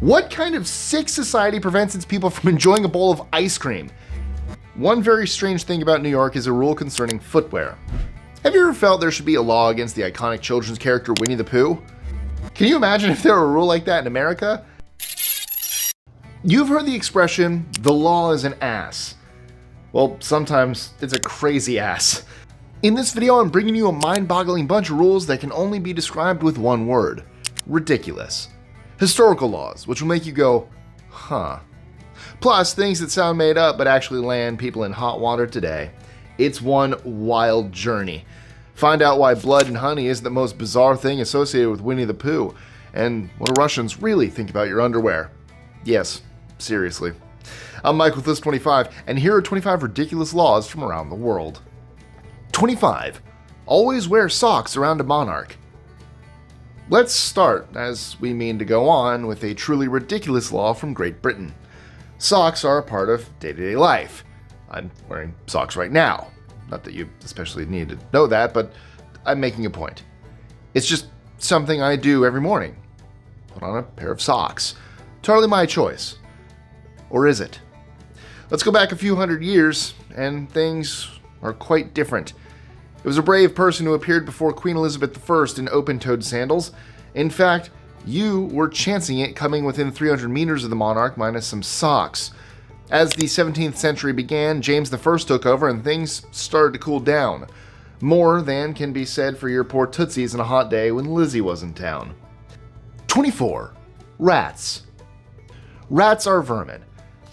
What kind of sick society prevents its people from enjoying a bowl of ice cream? One very strange thing about New York is a rule concerning footwear. Have you ever felt there should be a law against the iconic children's character Winnie the Pooh? Can you imagine if there were a rule like that in America? You've heard the expression, the law is an ass. Well, sometimes it's a crazy ass. In this video, I'm bringing you a mind-boggling bunch of rules that can only be described with one word: ridiculous. Historical laws, which will make you go, huh. Plus, things that sound made up but actually land people in hot water today. It's one wild journey. Find out why blood and honey is the most bizarre thing associated with Winnie the Pooh, and what do Russians really think about your underwear. Yes, seriously. I'm Mike with List 25, and here are 25 ridiculous laws from around the world. 25. Always wear socks around a monarch. Let's start, as we mean to go on, with a truly ridiculous law from Great Britain. Socks are a part of day-to-day life. I'm wearing socks right now. Not that you especially need to know that, but I'm making a point. It's just something I do every morning. Put on a pair of socks. Totally my choice. Or is it? Let's go back a few hundred years, and things are quite different. It was a brave person who appeared before Queen Elizabeth I in open-toed sandals. In fact, you were chancing it coming within 300 meters of the monarch minus some socks. As the 17th century began, James I took over and things started to cool down. More than can be said for your poor tootsies on a hot day when Lizzie was in town. 24. Rats. Rats are vermin.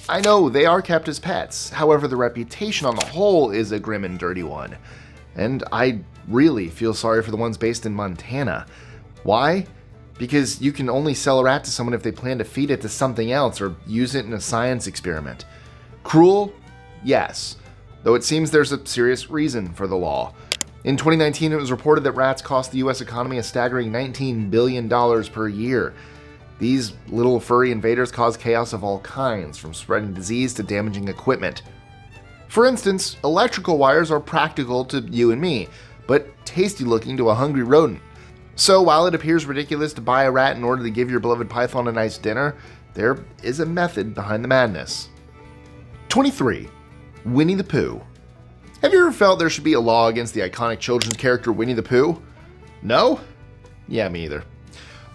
I know they are kept as pets, however the reputation on the whole is a grim and dirty one. And I really feel sorry for the ones based in Montana. Why? Because you can only sell a rat to someone if they plan to feed it to something else or use it in a science experiment. Cruel? Yes. Though it seems there's a serious reason for the law. In 2019, it was reported that rats cost the US economy a staggering $19 billion per year. These little furry invaders cause chaos of all kinds, from spreading disease to damaging equipment. For instance, electrical wires are practical to you and me, but tasty looking to a hungry rodent. So while it appears ridiculous to buy a rat in order to give your beloved python a nice dinner, there is a method behind the madness. 23. Winnie the Pooh. Have you ever felt there should be a law against the iconic children's character Winnie the Pooh? No? Yeah, me either.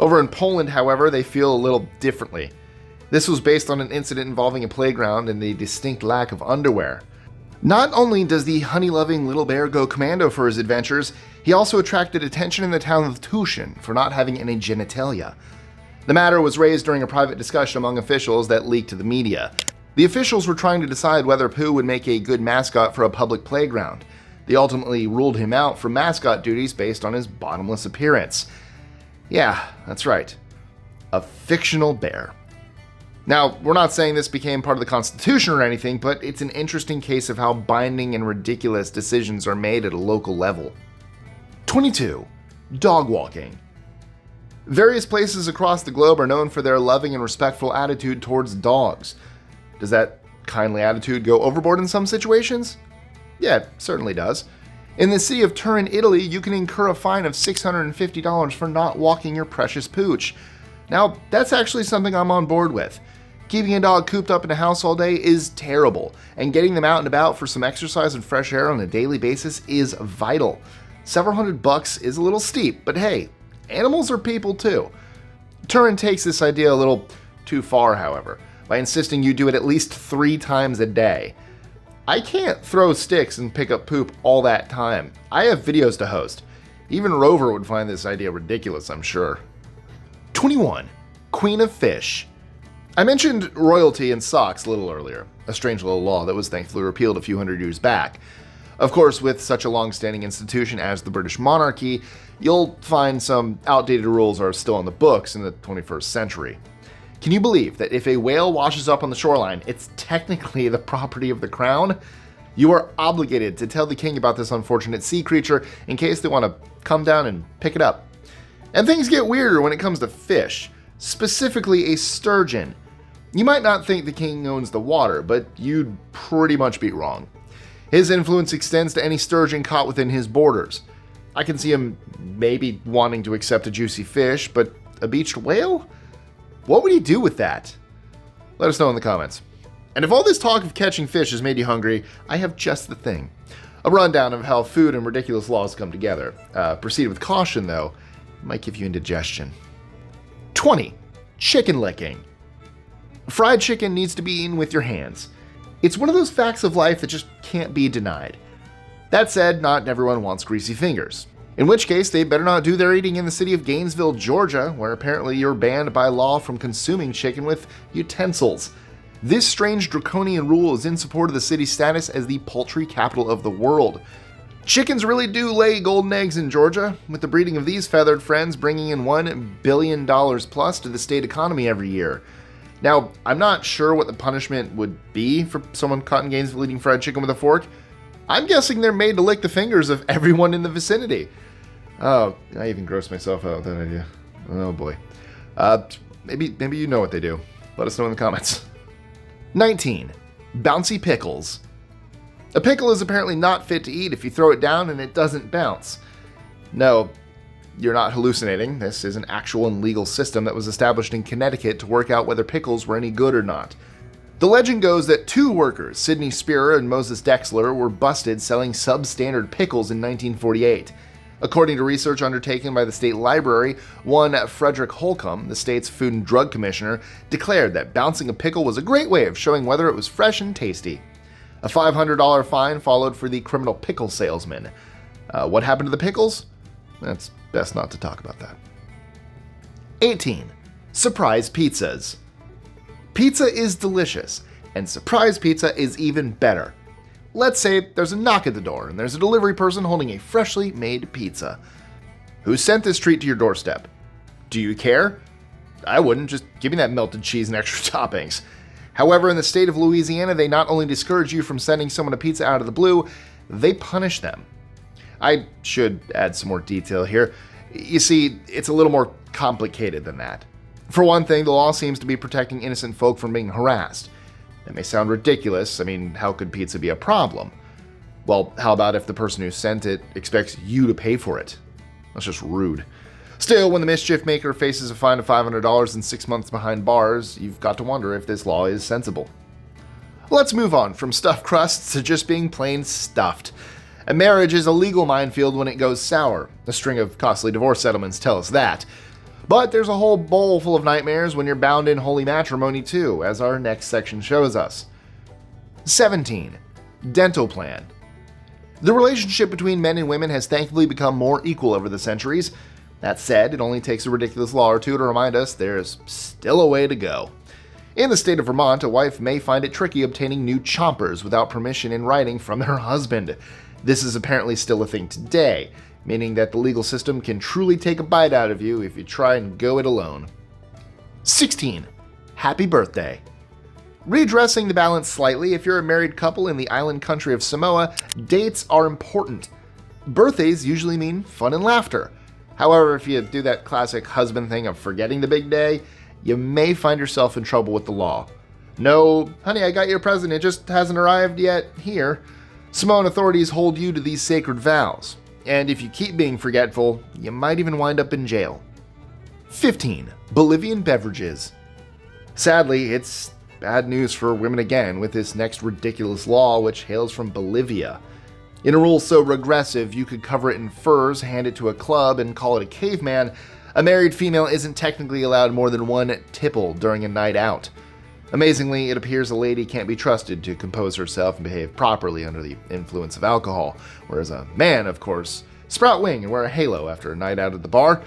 Over in Poland, however, they feel a little differently. This was based on an incident involving a playground and the distinct lack of underwear. Not only does the honey-loving little bear go commando for his adventures, he also attracted attention in the town of Tushin for not having any genitalia. The matter was raised during a private discussion among officials that leaked to the media. The officials were trying to decide whether Pooh would make a good mascot for a public playground. They ultimately ruled him out from mascot duties based on his bottomless appearance. Yeah, that's right. A fictional bear. Now, we're not saying this became part of the Constitution or anything, but it's an interesting case of how binding and ridiculous decisions are made at a local level. 22. Dog walking. Various places across the globe are known for their loving and respectful attitude towards dogs. Does that kindly attitude go overboard in some situations? Yeah, it certainly does. In the city of Turin, Italy, you can incur a fine of $650 for not walking your precious pooch. Now, that's actually something I'm on board with. Keeping a dog cooped up in a house all day is terrible, and getting them out and about for some exercise and fresh air on a daily basis is vital. Several $100 is a little steep, but hey, animals are people too. Turin takes this idea a little too far, however, by insisting you do it at least 3 times a day. I can't throw sticks and pick up poop all that time. I have videos to host. Even Rover would find this idea ridiculous, I'm sure. 21. Queen of Fish. I mentioned royalty and socks a little earlier, a strange little law that was thankfully repealed a few hundred years back. Of course, with such a long-standing institution as the British monarchy, you'll find some outdated rules are still on the books in the 21st century. Can you believe that if a whale washes up on the shoreline, it's technically the property of the crown? You are obligated to tell the king about this unfortunate sea creature in case they want to come down and pick it up. And things get weirder when it comes to fish, specifically a sturgeon. You might not think the king owns the water, but you'd pretty much be wrong. His influence extends to any sturgeon caught within his borders. I can see him maybe wanting to accept a juicy fish, but a beached whale? What would he do with that? Let us know in the comments. And if all this talk of catching fish has made you hungry, I have just the thing. A rundown of how food and ridiculous laws come together. Proceed with caution, though. It might give you indigestion. 20. Chicken licking. Fried chicken needs to be eaten with your hands. It's one of those facts of life that just can't be denied. That said, not everyone wants greasy fingers. In which case, they better not do their eating in the city of Gainesville, Georgia, where apparently you're banned by law from consuming chicken with utensils. This strange draconian rule is in support of the city's status as the poultry capital of the world. Chickens really do lay golden eggs in Georgia, with the breeding of these feathered friends bringing in $1 billion plus to the state economy every year. Now, I'm not sure what the punishment would be for someone caught in Gainesville eating fried chicken with a fork. I'm guessing they're made to lick the fingers of everyone in the vicinity. Oh, I even grossed myself out with that idea. Oh boy. Maybe you know what they do. Let us know in the comments. 19. Bouncy pickles. A pickle is apparently not fit to eat if you throw it down and it doesn't bounce. No, you're not hallucinating. This is an actual and legal system that was established in Connecticut to work out whether pickles were any good or not. The legend goes that two workers, Sidney Spearer and Moses Dexler, were busted selling substandard pickles in 1948. According to research undertaken by the state library, one Frederick Holcomb, the state's food and drug commissioner, declared that bouncing a pickle was a great way of showing whether it was fresh and tasty. A $500 fine followed for the criminal pickle salesman. What happened to the pickles? It's best not to talk about that. 18. Surprise pizzas. Pizza is delicious, and surprise pizza is even better. Let's say there's a knock at the door and there's a delivery person holding a freshly made pizza. Who sent this treat to your doorstep? Do you care? I wouldn't. Just give me that melted cheese and extra toppings. However, in the state of Louisiana, they not only discourage you from sending someone a pizza out of the blue, they punish them. I should add some more detail here. You see, it's a little more complicated than that. For one thing, the law seems to be protecting innocent folk from being harassed. That may sound ridiculous. I mean, how could pizza be a problem? Well, how about if the person who sent it expects you to pay for it? That's just rude. Still, when the mischief maker faces a fine of $500 and 6 months behind bars, you've got to wonder if this law is sensible. Let's move on from stuffed crusts to just being plain stuffed. A marriage is a legal minefield when it goes sour. A string of costly divorce settlements tell us that. But there's a whole bowl full of nightmares when you're bound in holy matrimony too, as our next section shows us. 17. Dental plan. The relationship between men and women has thankfully become more equal over the centuries. That said, it only takes a ridiculous law or two to remind us there's still a way to go. In the state of Vermont, a wife may find it tricky obtaining new chompers without permission in writing from her husband. This is apparently still a thing today, meaning that the legal system can truly take a bite out of you if you try and go it alone. 16. Happy birthday. Redressing the balance slightly, if you're a married couple in the island country of Samoa, dates are important. Birthdays usually mean fun and laughter. However, if you do that classic husband thing of forgetting the big day, you may find yourself in trouble with the law. No, honey, I got your present, it just hasn't arrived yet here. Samoan authorities hold you to these sacred vows. And if you keep being forgetful, you might even wind up in jail. 15. Bolivian beverages. Sadly, it's bad news for women again with this next ridiculous law, which hails from Bolivia. In a rule so regressive you could cover it in furs, hand it to a club, and call it a caveman, a married female isn't technically allowed more than one tipple during a night out. Amazingly, it appears a lady can't be trusted to compose herself and behave properly under the influence of alcohol, whereas a man, of course, sprout wing and wear a halo after a night out at the bar.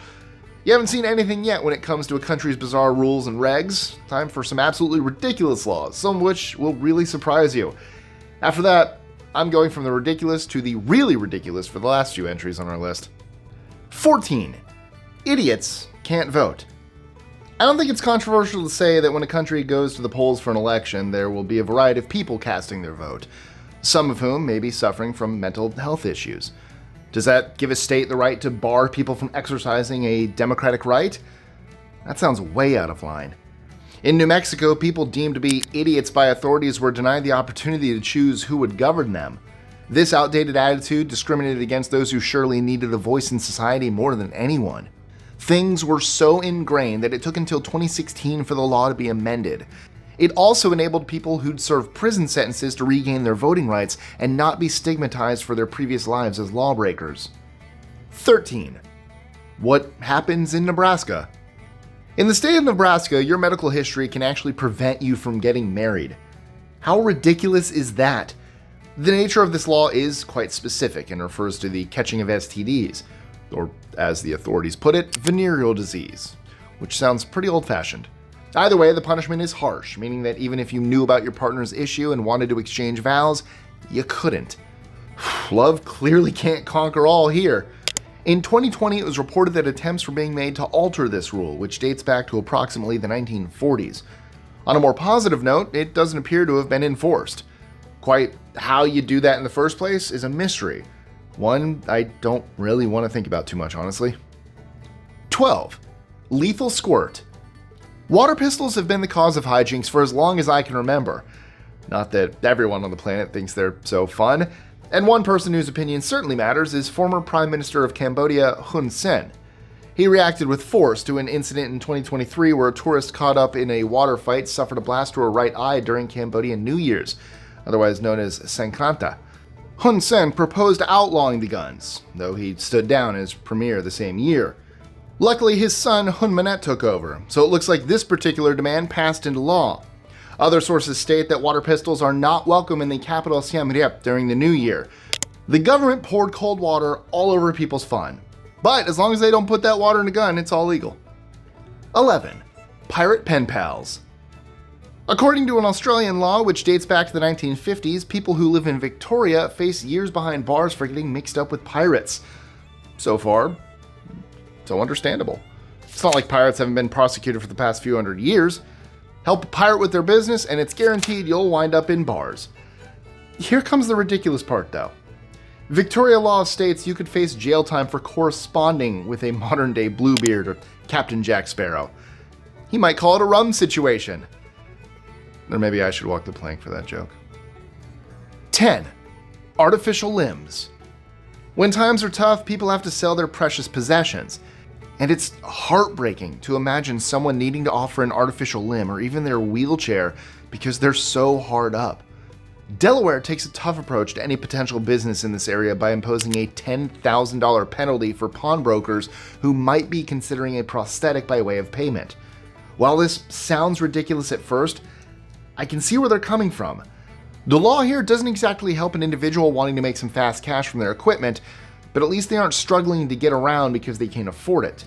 You haven't seen anything yet when it comes to a country's bizarre rules and regs. Time for some absolutely ridiculous laws, some of which will really surprise you. After that, I'm going from the ridiculous to the really ridiculous for the last few entries on our list. 14. Idiots can't vote. I don't think it's controversial to say that when a country goes to the polls for an election, there will be a variety of people casting their vote, some of whom may be suffering from mental health issues. Does that give a state the right to bar people from exercising a democratic right? That sounds way out of line. In New Mexico, people deemed to be idiots by authorities were denied the opportunity to choose who would govern them. This outdated attitude discriminated against those who surely needed a voice in society more than anyone. Things were so ingrained that it took until 2016 for the law to be amended. It also enabled people who'd served prison sentences to regain their voting rights and not be stigmatized for their previous lives as lawbreakers. 13. What happens in Nebraska? In the state of Nebraska, your medical history can actually prevent you from getting married. How ridiculous is that? The nature of this law is quite specific and refers to the catching of STDs, or as the authorities put it, venereal disease, which sounds pretty old-fashioned. Either way, the punishment is harsh, meaning that even if you knew about your partner's issue and wanted to exchange vows, you couldn't. Love clearly can't conquer all here. In 2020, it was reported that attempts were being made to alter this rule, which dates back to approximately the 1940s. On a more positive note, it doesn't appear to have been enforced. Quite how you do that in the first place is a mystery. One I don't really want to think about too much, honestly. 12. Lethal squirt. Water pistols have been the cause of hijinks for as long as I can remember. Not that everyone on the planet thinks they're so fun, and one person whose opinion certainly matters is former Prime Minister of Cambodia, Hun Sen. He reacted with force to an incident in 2023 where a tourist caught up in a water fight suffered a blast to her right eye during Cambodian New Year's, otherwise known as Sankranta. Hun Sen proposed outlawing the guns, though he stood down as premier the same year. Luckily, his son Hun Manet took over, so it looks like this particular demand passed into law. Other sources state that water pistols are not welcome in the capital Siem Reap during the new year. The government poured cold water all over people's fun. But as long as they don't put that water in a gun, it's all legal. 11. Pirate pen pals. According to an Australian law which dates back to the 1950s, people who live in Victoria face years behind bars for getting mixed up with pirates. So far, so understandable. It's not like pirates haven't been prosecuted for the past few hundred years. Help a pirate with their business and it's guaranteed you'll wind up in bars. Here comes the ridiculous part though. Victoria law states you could face jail time for corresponding with a modern day Bluebeard or Captain Jack Sparrow. He might call it a rum situation. Or maybe I should walk the plank for that joke. 10. Artificial limbs. When times are tough, people have to sell their precious possessions. And it's heartbreaking to imagine someone needing to offer an artificial limb or even their wheelchair because they're so hard up. Delaware takes a tough approach to any potential business in this area by imposing a $10,000 penalty for pawnbrokers who might be considering a prosthetic by way of payment. While this sounds ridiculous at first, I can see where they're coming from. The law here doesn't exactly help an individual wanting to make some fast cash from their equipment, but at least they aren't struggling to get around because they can't afford it.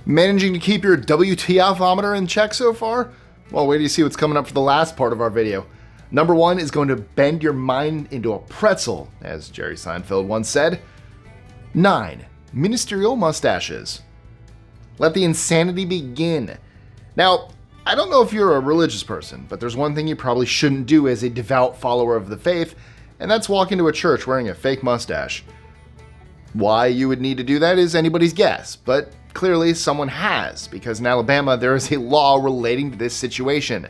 Managing to keep your WTF-ometer in check so far? Well, wait till you see what's coming up for the last part of our video. Number 1 is going to bend your mind into a pretzel, as Jerry Seinfeld once said. 9. Ministerial mustaches. Let the insanity begin. Now, I don't know if you're a religious person, but there's one thing you probably shouldn't do as a devout follower of the faith, and that's walk into a church wearing a fake mustache. Why you would need to do that is anybody's guess, but clearly someone has, because in Alabama there is a law relating to this situation.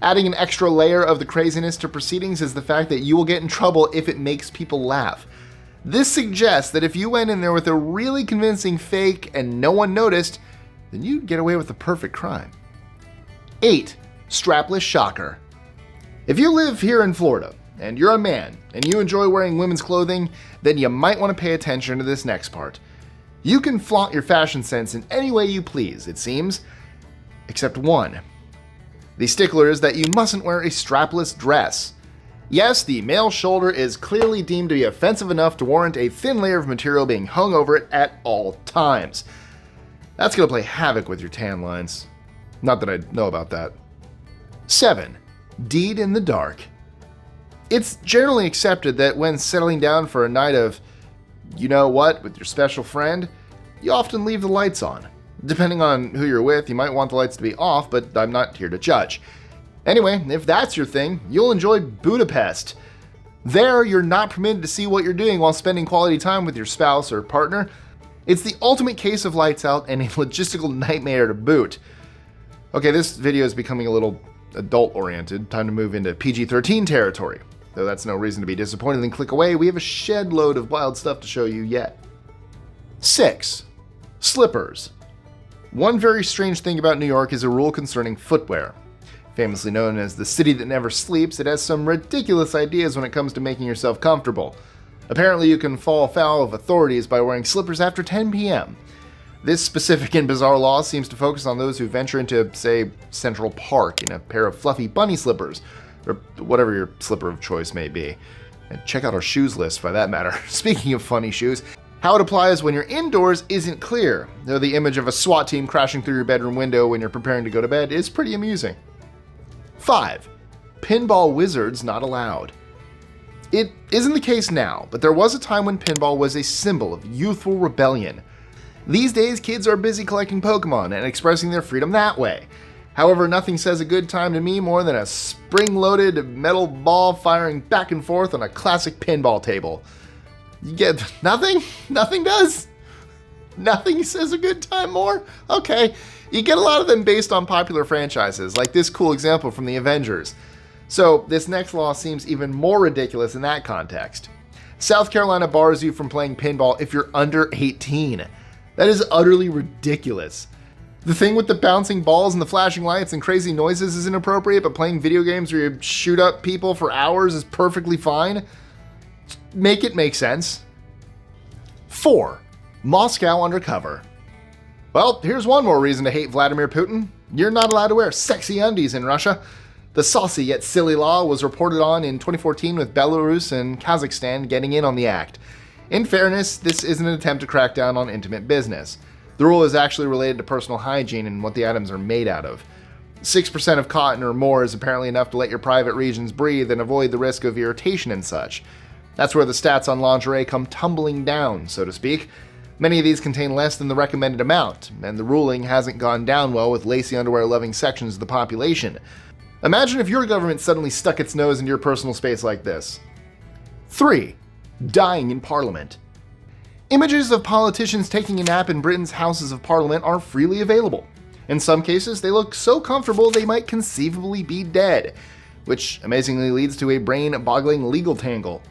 Adding an extra layer of the craziness to proceedings is the fact that you will get in trouble if it makes people laugh. This suggests that if you went in there with a really convincing fake and no one noticed, then you'd get away with the perfect crime. 8. Strapless shocker. If you live here in Florida, and you're a man, and you enjoy wearing women's clothing, then you might want to pay attention to this next part. You can flaunt your fashion sense in any way you please, it seems, except one. The stickler is that you mustn't wear a strapless dress. Yes, the male shoulder is clearly deemed to be offensive enough to warrant a thin layer of material being hung over it at all times. That's going to play havoc with your tan lines. Not that I know about that. 7. Deed in the dark. It's generally accepted that when settling down for a night of, you know what, with your special friend, you often leave the lights on. Depending on who you're with, you might want the lights to be off, but I'm not here to judge. Anyway, if that's your thing, you'll enjoy Budapest. There, you're not permitted to see what you're doing while spending quality time with your spouse or partner. It's the ultimate case of lights out and a logistical nightmare to boot. Okay, this video is becoming a little adult-oriented. Time to move into PG-13 territory. Though that's no reason to be disappointed and click away, we have a shed load of wild stuff to show you yet. 6. Slippers. One very strange thing about New York is a rule concerning footwear. Famously known as the city that never sleeps, it has some ridiculous ideas when it comes to making yourself comfortable. Apparently you can fall foul of authorities by wearing slippers after 10 p.m. This specific and bizarre law seems to focus on those who venture into, say, Central Park in a pair of fluffy bunny slippers, or whatever your slipper of choice may be. And check out our shoes list for that matter. Speaking of funny shoes, how it applies when you're indoors isn't clear, though the image of a SWAT team crashing through your bedroom window when you're preparing to go to bed is pretty amusing. 5. Pinball wizards not allowed. It isn't the case now, but there was a time when pinball was a symbol of youthful rebellion. These days, kids are busy collecting Pokemon and expressing their freedom that way. However, nothing says a good time to me more than a spring-loaded metal ball firing back and forth on a classic pinball table. You get nothing? Nothing does? Nothing says a good time more? Okay. You get a lot of them based on popular franchises, like this cool example from the Avengers. So this next law seems even more ridiculous in that context. South Carolina bars you from playing pinball if you're under 18. That is utterly ridiculous. The thing with the bouncing balls and the flashing lights and crazy noises is inappropriate, but playing video games where you shoot up people for hours is perfectly fine. Make it make sense. 4. Moscow undercover. Well, here's one more reason to hate Vladimir Putin. You're not allowed to wear sexy undies in Russia. The saucy yet silly law was reported on in 2014 with Belarus and Kazakhstan getting in on the act. In fairness, this isn't an attempt to crack down on intimate business. The rule is actually related to personal hygiene and what the items are made out of. 6% of cotton or more is apparently enough to let your private regions breathe and avoid the risk of irritation and such. That's where the stats on lingerie come tumbling down, so to speak. Many of these contain less than the recommended amount, and the ruling hasn't gone down well with lacy underwear-loving sections of the population. Imagine if your government suddenly stuck its nose into your personal space like this. 3. Dying in Parliament. Images of politicians taking a nap in Britain's Houses of Parliament are freely available. In some cases, they look so comfortable they might conceivably be dead, which amazingly leads to a brain-boggling legal tangle.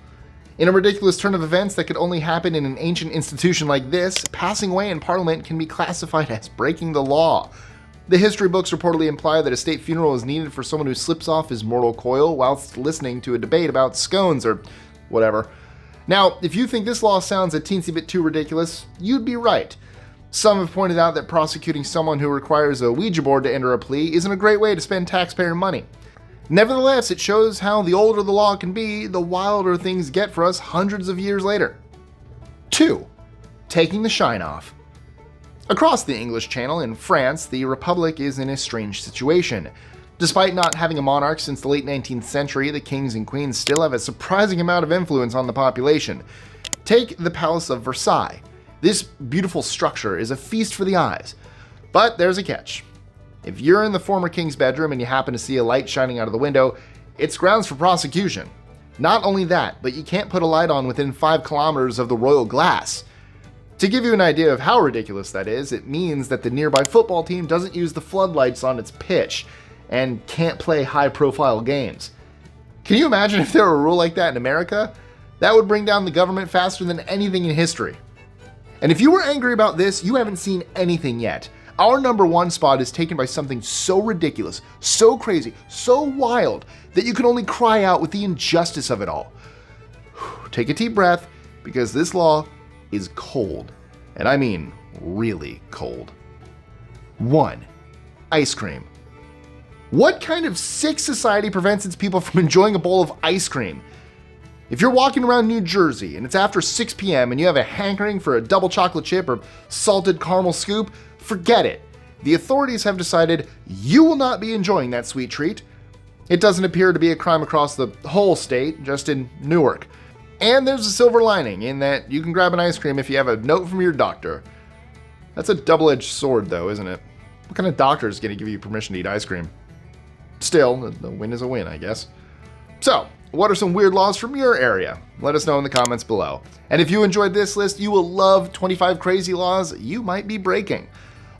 In a ridiculous turn of events that could only happen in an ancient institution like this, passing away in Parliament can be classified as breaking the law. The history books reportedly imply that a state funeral is needed for someone who slips off his mortal coil whilst listening to a debate about scones or whatever. Now, if you think this law sounds a teensy bit too ridiculous, you'd be right. Some have pointed out that prosecuting someone who requires a Ouija board to enter a plea isn't a great way to spend taxpayer money. Nevertheless, it shows how the older the law can be, the wilder things get for us hundreds of years later. 2. Taking the shine off. Across the English Channel in France, the Republic is in a strange situation. Despite not having a monarch since the late 19th century, the kings and queens still have a surprising amount of influence on the population. Take the Palace of Versailles. This beautiful structure is a feast for the eyes. But there's a catch. If you're in the former king's bedroom and you happen to see a light shining out of the window, it's grounds for prosecution. Not only that, but you can't put a light on within 5 kilometers of the royal glass. To give you an idea of how ridiculous that is, it means that the nearby football team doesn't use the floodlights on its pitch and can't play high-profile games. Can you imagine if there were a rule like that in America? That would bring down the government faster than anything in history. And if you were angry about this, you haven't seen anything yet. Our number 1 spot is taken by something so ridiculous, so crazy, so wild, that you can only cry out with the injustice of it all. Take a deep breath, because this law is cold. And I mean really cold. 1. Ice cream. What kind of sick society prevents its people from enjoying a bowl of ice cream? If you're walking around New Jersey and it's after 6 p.m. and you have a hankering for a double chocolate chip or salted caramel scoop, forget it. The authorities have decided you will not be enjoying that sweet treat. It doesn't appear to be a crime across the whole state, just in Newark. And there's a silver lining in that you can grab an ice cream if you have a note from your doctor. That's a double-edged sword though, isn't it? What kind of doctor is going to give you permission to eat ice cream? Still, a win is a win, I guess. So, what are some weird laws from your area? Let us know in the comments below. And if you enjoyed this list, you will love 25 crazy laws you might be breaking.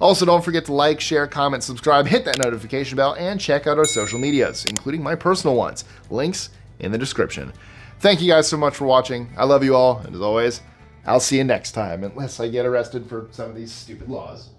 Also, don't forget to like, share, comment, subscribe, hit that notification bell, and check out our social medias, including my personal ones. Links in the description. Thank you guys so much for watching. I love you all, and as always, I'll see you next time, unless I get arrested for some of these stupid laws.